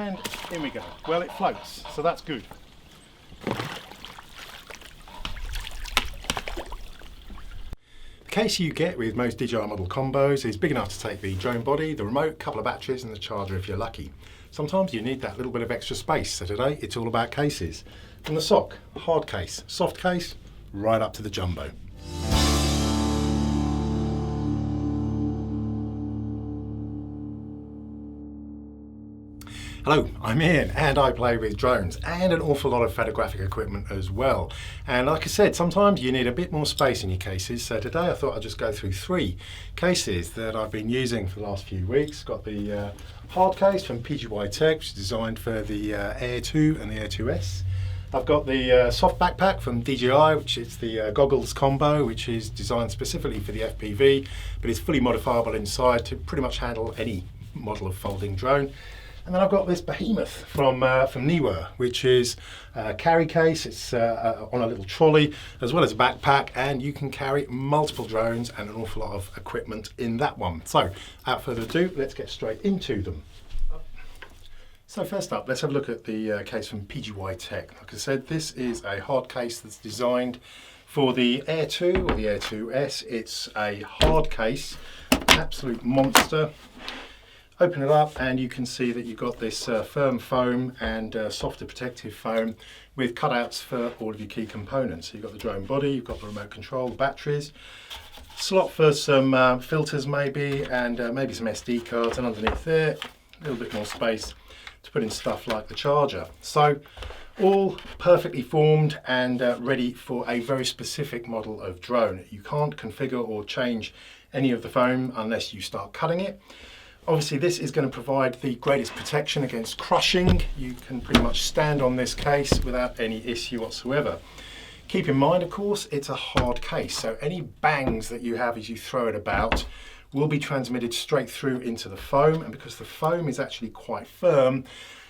And in we go. Well, it floats, so that's good. The case you get with most DJI model combos is big enough to take the drone body, the remote, couple of batteries and the charger if you're lucky. Sometimes you need that little bit of extra space, so today it's all about cases. From the sock, hard case, soft case, right up to the jumbo. Hello, I'm Ian and I play with drones and an awful lot of photographic equipment as well. And like I said, sometimes you need a bit more space in your cases. So today I thought I'd just go through 3 cases that I've been using for the last few weeks. Got the hard case from PGYTech, which is designed for the Air 2 and the Air 2S. I've got the soft backpack from DJI, which is the goggles combo, which is designed specifically for the FPV, but it's fully modifiable inside to pretty much handle any model of folding drone. And then I've got this behemoth from Neewer, which is a carry case. It's on a little trolley as well as a backpack, and you can carry multiple drones and an awful lot of equipment in that one. So without further ado, let's get straight into them. So first up, let's have a look at the case from PGYTech. Like I said, this is a hard case that's designed for the Air 2 or the Air 2S. It's a hard case, absolute monster. Open it up and you can see that you've got this firm foam and softer protective foam with cutouts for all of your key components. So you've got the drone body, you've got the remote control, the batteries, slot for some filters maybe, and maybe some SD cards, and underneath there, a little bit more space to put in stuff like the charger. So all perfectly formed and ready for a very specific model of drone. You can't configure or change any of the foam unless you start cutting it. Obviously this is going to provide the greatest protection against crushing. You can pretty much stand on this case without any issue whatsoever. Keep in mind, of course, it's a hard case, so any bangs that you have as you throw it about will be transmitted straight through into the foam, and because the foam is actually quite firm,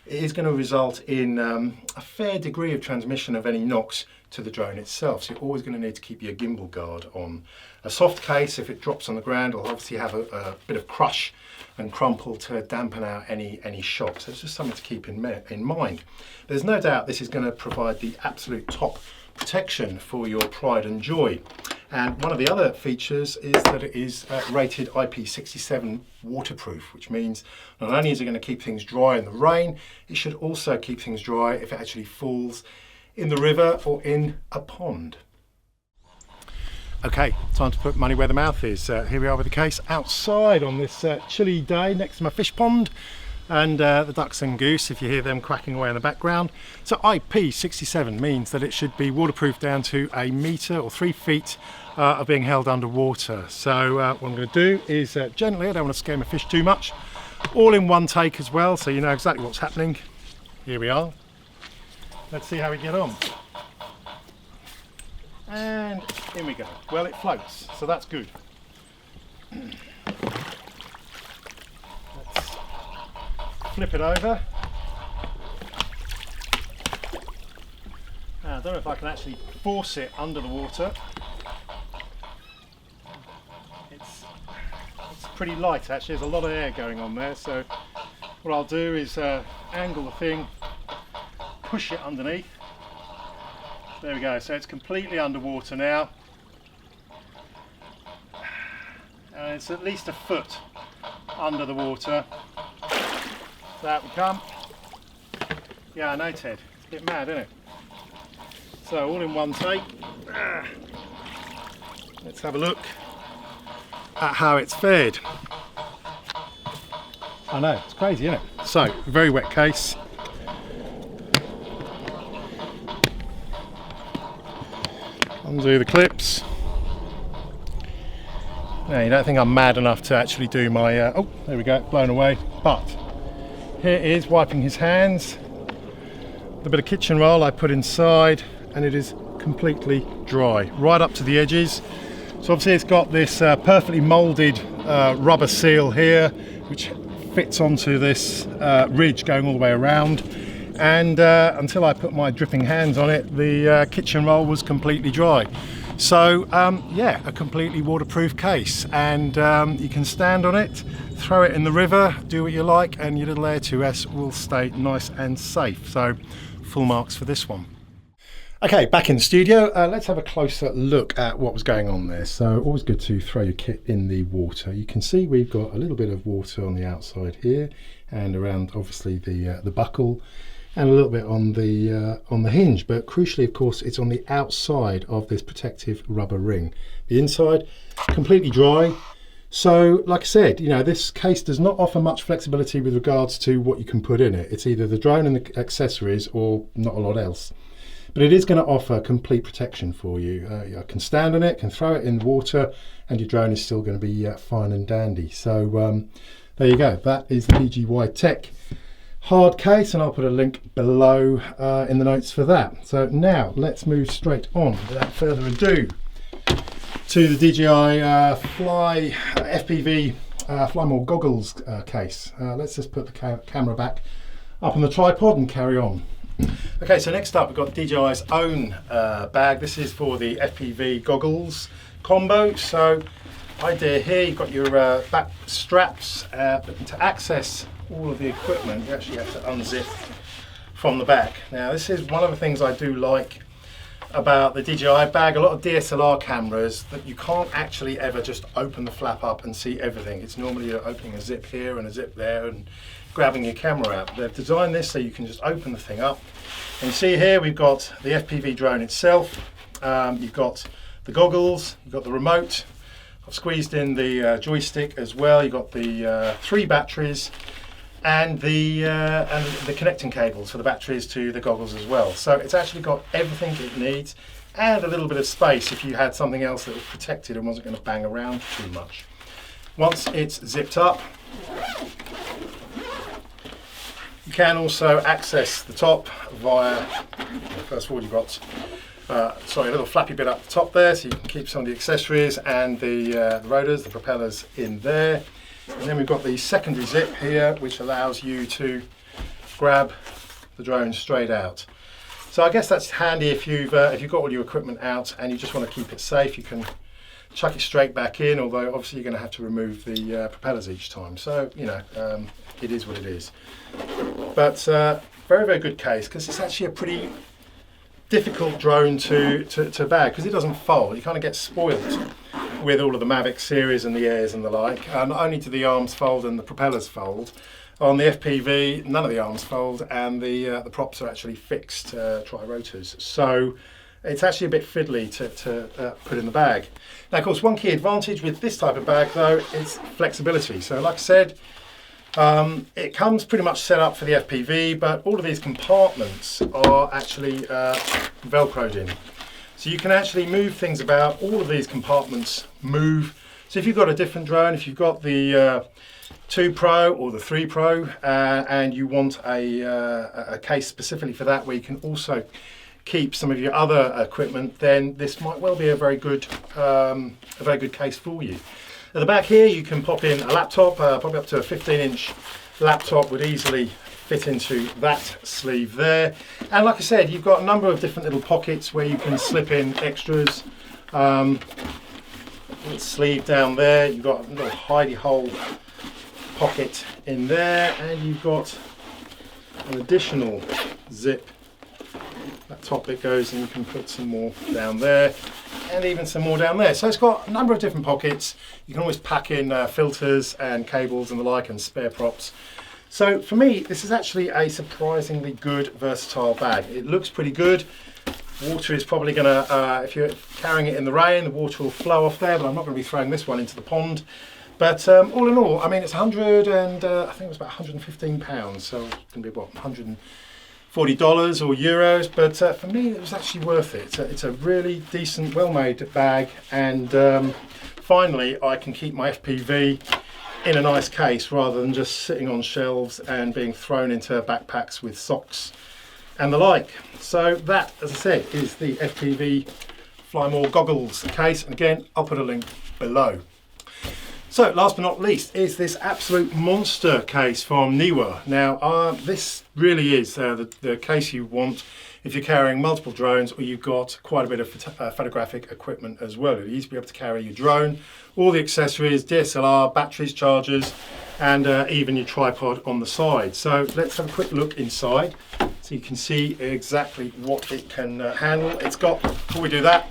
it is going to result in a fair degree of transmission of any knocks to the drone itself. So you're always going to need to keep your gimbal guard on. A soft case, if it drops on the ground, will obviously have a bit of crush and crumple to dampen out any shock. So it's just something to keep in mind. There's no doubt this is going to provide the absolute top protection for your pride and joy. And one of the other features is that it is rated IP67 Waterproof, which means not only is it going to keep things dry in the rain, it should also keep things dry if it actually falls in the river or in a pond. Okay, time to put money where the mouth is. Here we are with the case outside on this chilly day next to my fish pond, and the ducks and goose, if you hear them quacking away in the background. So IP67 means that it should be waterproof down to 1 metre or 3 feet of being held underwater. So what I'm going to do is gently, I don't want to scare my fish too much, all in one take as well, so you know exactly what's happening. Here we are. Let's see how we get on. And in we go. Well, it floats, so that's good. Let's flip it over. I don't know if I can actually force it under the water. It's pretty light actually, there's a lot of air going on there, so what I'll do is angle the thing, push it underneath. There we go, so it's completely underwater now. And it's at least 1 foot under the water. So out we come. Yeah, I know, Ted, it's a bit mad, isn't it? So all in one take. Let's have a look at how it's fared. I know, it's crazy, isn't it? So, very wet case. Undo the clips. Now you don't think I'm mad enough to actually do my, oh there we go, blown away. But here is wiping his hands. The bit of kitchen roll I put inside and it is completely dry, right up to the edges. So obviously it's got this perfectly moulded rubber seal here, which fits onto this ridge going all the way around. And until I put my dripping hands on it, the kitchen roll was completely dry. So yeah, a completely waterproof case, and you can stand on it, throw it in the river, do what you like, and your little Air 2S will stay nice and safe. So full marks for this one. Okay, back in the studio, let's have a closer look at what was going on there. So always good to throw your kit in the water. You can see we've got a little bit of water on the outside here and around obviously the buckle, and a little bit on the hinge, but crucially of course it's on the outside of this protective rubber ring. The inside completely dry. So like I said, you know, this case does not offer much flexibility with regards to what you can put in it. It's either the drone and the accessories or not a lot else. But it is going to offer complete protection for you. You can stand on it, can throw it in the water, and your drone is still going to be fine and dandy. So there you go. That is the PGYTech Hardcase, and I'll put a link below in the notes for that. So now let's move straight on without further ado to the DJI FPV Fly More Goggles case. Let's just put the camera back up on the tripod and carry on. Okay, so next up we've got DJI's own bag. This is for the FPV goggles combo. So idea here, you've got your back straps, but to access all of the equipment you actually have to unzip from the back. Now this is one of the things I do like about the DJI bag. A lot of DSLR cameras, that you can't actually ever just open the flap up and see everything. It's normally you're opening a zip here and a zip there and grabbing your camera out. They've designed this so you can just open the thing up. And you see here we've got the FPV drone itself, you've got the goggles, you've got the remote, I've squeezed in the joystick as well, you've got the 3 batteries and the connecting cables for the batteries to the goggles as well. So it's actually got everything it needs, and a little bit of space if you had something else that was protected and wasn't going to bang around too much. Once it's zipped up, you can also access the top via, first of all you've got a little flappy bit up the top there, so you can keep some of the accessories and the rotors, the propellers in there. And then we've got the secondary zip here, which allows you to grab the drone straight out. So I guess that's handy if you've got all your equipment out and you just want to keep it safe. You can chuck it straight back in, although obviously you're going to have to remove the propellers each time. So, you know, it is what it is. But very, very good case, because it's actually a pretty difficult drone to bag, because it doesn't fold. You kind of get spoiled with all of the Mavic series and the Airs and the like. Not only do the arms fold and the propellers fold, on the FPV none of the arms fold, and the props are actually fixed tri-rotors. So it's actually a bit fiddly to put in the bag. Now of course one key advantage with this type of bag though is flexibility. So like I said, it comes pretty much set up for the FPV, but all of these compartments are actually velcroed in. So you can actually move things about. All of these compartments move. So if you've got a different drone, if you've got the 2 Pro or the 3 Pro and you want a case specifically for that, where you can also keep some of your other equipment, then this might well be a very good case for you. At the back here you can pop in a laptop, probably up to a 15-inch laptop would easily fit into that sleeve there. And like I said, you've got a number of different little pockets where you can slip in extras. Little sleeve down there, you've got a little hidey hole pocket in there, and you've got an additional zip. That top bit goes, and you can put some more down there, and even some more down there. So it's got a number of different pockets. You can always pack in filters and cables and the like, and spare props. So for me, this is actually a surprisingly good, versatile bag. It looks pretty good. Water is probably going to, if you're carrying it in the rain, the water will flow off there, but I'm not going to be throwing this one into the pond. But all in all, I mean, it's 100 and I think it was about 115 pounds, so it's going to be what, $140 or euros. But for me, it was actually worth it. It's a really decent, well-made bag, and finally, I can keep my FPV in a nice case rather than just sitting on shelves and being thrown into backpacks with socks and the like. So that, as I said, is the FPV Fly More Goggles case, and again I'll put a link below. So last but not least is this absolute monster case from Neewer. Now this really is the case you want if you're carrying multiple drones or you've got quite a bit of photographic equipment as well. You need to be able to carry your drone, all the accessories, DSLR, batteries, chargers, and even your tripod on the side. So let's have a quick look inside so you can see exactly what it can handle. It's got, before we do that,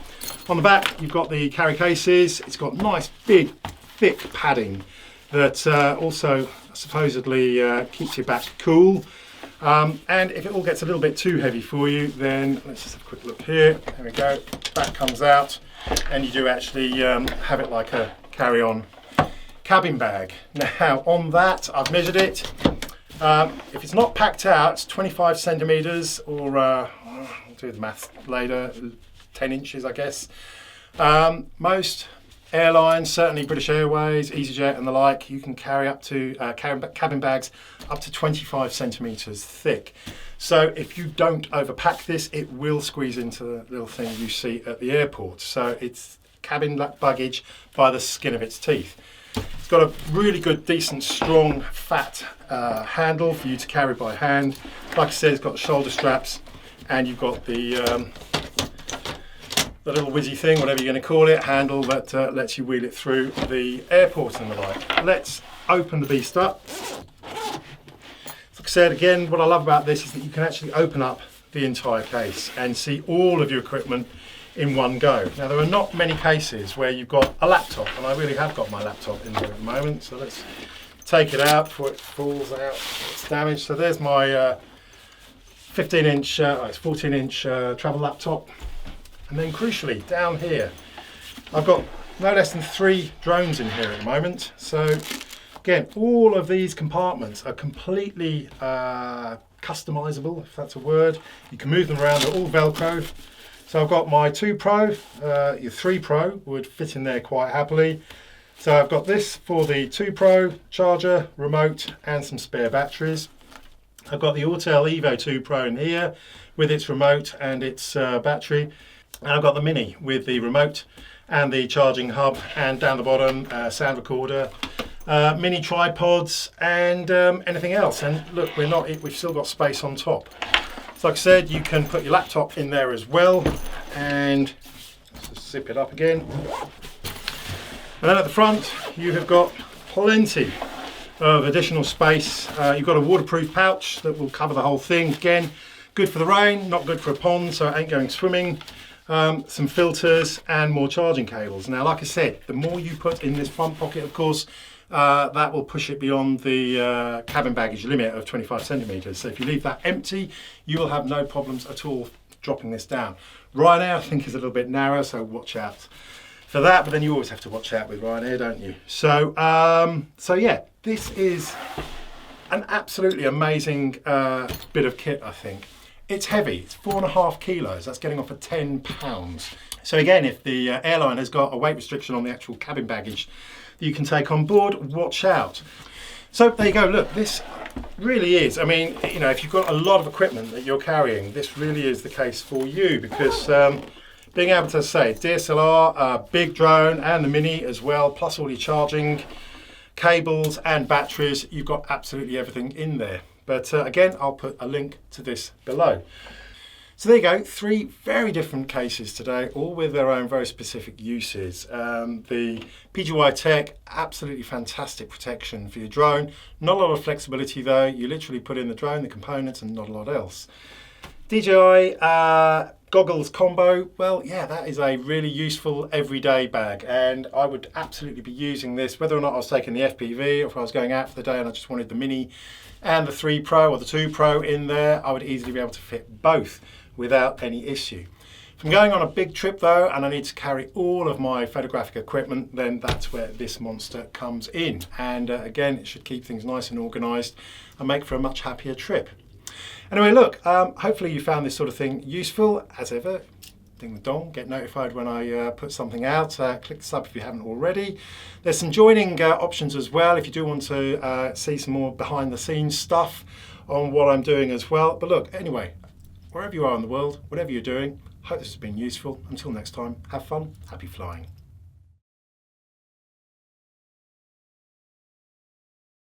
on the back you've got the carry cases. It's got nice big thick padding that also supposedly keeps your back cool. And if it all gets a little bit too heavy for you, then let's just have a quick look here. There we go, back comes out, and you do actually have it like a carry-on cabin bag. Now on that, I've measured it. If it's not packed out, it's 25 centimeters, or I'll do the maths later, 10 inches I guess. Most airlines, certainly British Airways, EasyJet and the like, you can carry up to cabin bags up to 25 centimeters thick. So if you don't overpack this, it will squeeze into the little thing you see at the airport. So it's cabin luggage by the skin of its teeth. It's got a really good, decent, strong, fat handle for you to carry by hand. Like I said, it's got the shoulder straps, and you've got the little whizzy thing, whatever you're going to call it, handle that lets you wheel it through the airport and the like. Let's open the beast up. Like I said, again, what I love about this is that you can actually open up the entire case and see all of your equipment in one go. Now, there are not many cases where you've got a laptop, and I really have got my laptop in there at the moment, so let's take it out before it falls out, it's damaged. So there's my 15-inch, it's 14-inch travel laptop. And then crucially, down here, I've got no less than 3 drones in here at the moment. So again, all of these compartments are completely customizable, if that's a word. You can move them around, they're all Velcro. So I've got my 2 Pro, your 3 Pro would fit in there quite happily. So I've got this for the 2 Pro, charger, remote, and some spare batteries. I've got the Autel Evo 2 Pro in here with its remote and its battery. And I've got the Mini with the remote and the charging hub, and down the bottom sound recorder, mini tripods, and anything else. And look, we've still got space on top. So like I said, you can put your laptop in there as well, and let's just zip it up again. And then at the front you have got plenty of additional space. You've got a waterproof pouch that will cover the whole thing. Again, good for the rain, not good for a pond, so it ain't going swimming. Some filters and more charging cables. Now, like I said, the more you put in this front pocket, of course, that will push it beyond the cabin baggage limit of 25 centimeters. So if you leave that empty, you will have no problems at all dropping this down. Ryanair, I think, is a little bit narrow, so watch out for that, but then you always have to watch out with Ryanair, don't you? So, yeah, this is an absolutely amazing bit of kit, I think. It's heavy, it's 4.5 kilos, that's getting off at 10 pounds. So again, if the airline has got a weight restriction on the actual cabin baggage that you can take on board, watch out. So there you go, look, this really is, I mean, you know, if you've got a lot of equipment that you're carrying, this really is the case for you, because being able to say DSLR, big drone, and the Mini as well, plus all your charging cables and batteries, you've got absolutely everything in there. But again, I'll put a link to this below. So there you go, 3 very different cases today, all with their own very specific uses. The PGYTech, absolutely fantastic protection for your drone. Not a lot of flexibility though, you literally put in the drone, the components, and not a lot else. DJI goggles combo, well, yeah, that is a really useful everyday bag, and I would absolutely be using this whether or not I was taking the FPV, or if I was going out for the day and I just wanted the Mini and the 3 Pro or the 2 Pro in there. I would easily be able to fit both without any issue. If I'm going on a big trip though, and I need to carry all of my photographic equipment, then that's where this monster comes in. And again, it should keep things nice and organised and make for a much happier trip. Anyway, look, hopefully you found this sort of thing useful. As ever, ding the dong, get notified when I put something out. Click the sub if you haven't already. There's some joining options as well if you do want to see some more behind the scenes stuff on what I'm doing as well. But look, anyway, wherever you are in the world, whatever you're doing, hope this has been useful. Until next time, have fun, happy flying.